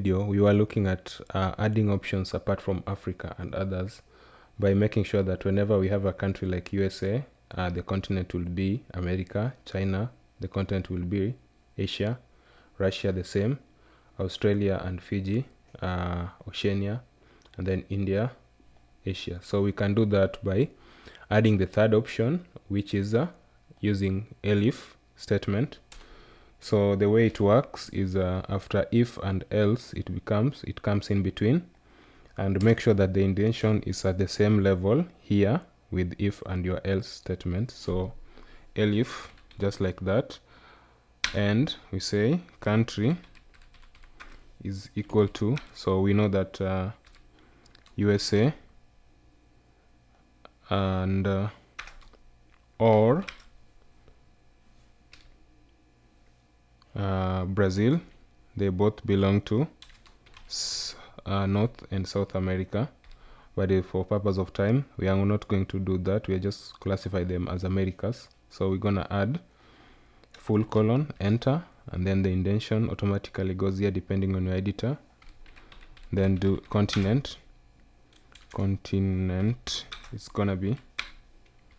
video, we were looking at adding options apart from Africa and others by making sure that whenever we have a country like USA, the continent will be America, China, the continent will be Asia, Russia the same, Australia and Fiji, Oceania, and then India, Asia. So we can do that by adding the third option, which is using elif statement. So the way it works is after if and else, it comes in between, and make sure that the indentation is at the same level here with if and your else statement. So elif, just like that, and we say country is equal to, so we know that USA and or Brazil, they both belong to North and South America, but for purpose of time we are not going to do that. We are just classify them as Americas. So we're gonna add full colon, enter, and then the indentation automatically goes here depending on your editor. Then do continent is gonna be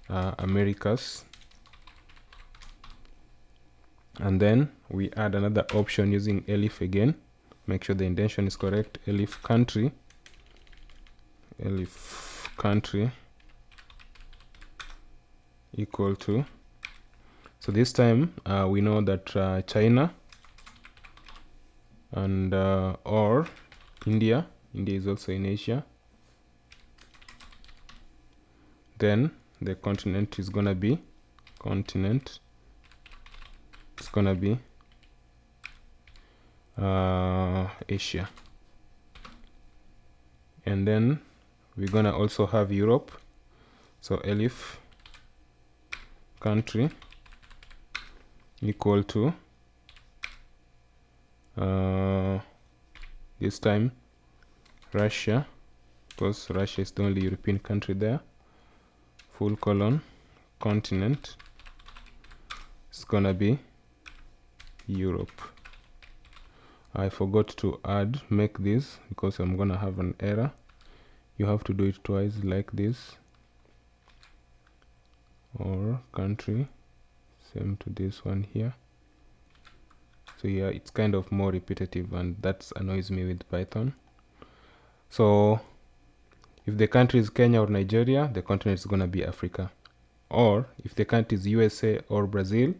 Americas, and then we add another option using elif again. Make sure the indentation is correct. Elif country equal to, so this time we know that China and or India is also in Asia. Then the continent is gonna be Asia, and then we're gonna also have Europe. So elif country equal to this time Russia, because Russia is the only European country there. Full colon, continent is gonna be Europe. I forgot to make this because I'm gonna have an error. You have to do it twice like this, or country, same to this one here. So yeah, it's kind of more repetitive, and that annoys me with Python. So if the country is Kenya or Nigeria, the continent is gonna be Africa. Or if the country is USA or Brazil,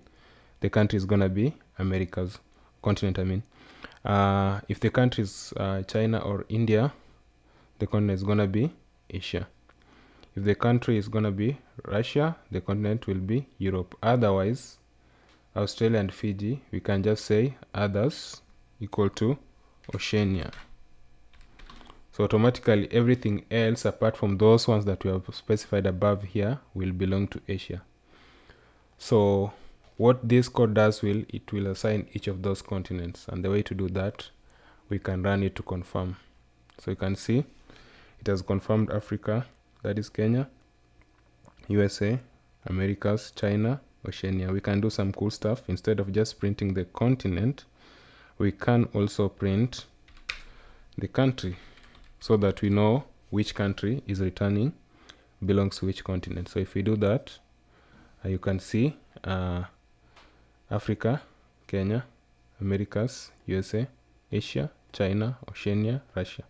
the country is gonna be Americas, continent I mean. If the country is China or India, the continent is gonna be Asia. If the country is gonna be Russia, the continent will be Europe. Otherwise, Australia and Fiji, we can just say others equal to Oceania. So automatically everything else apart from those ones that we have specified above here will belong to Asia. So what this code does, it will assign each of those continents, and the way to do that, we can run it to confirm. So you can see it has confirmed Africa, that is Kenya, USA, Americas, China, Oceania. We can do some cool stuff. Instead of just printing the continent, we can also print the country, so that we know which country is returning belongs to which continent. So if we do that, you can see Africa, Kenya, Americas, USA, Asia, China, Oceania, Russia,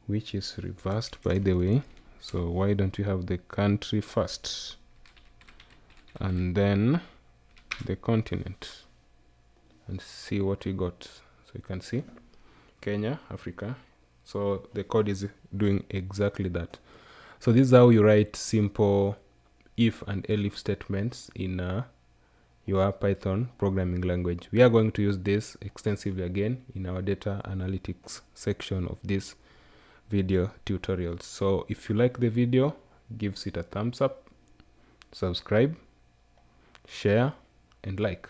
which is reversed by the way. So why don't you have the country first and then the continent, and see what we got. So you can see Kenya, Africa. So the code is doing exactly that. So this is how you write simple if and elif statements in your Python programming language. We are going to use this extensively again in our data analytics section of this video tutorials. So if you like the video, give it a thumbs up, subscribe, share, and like.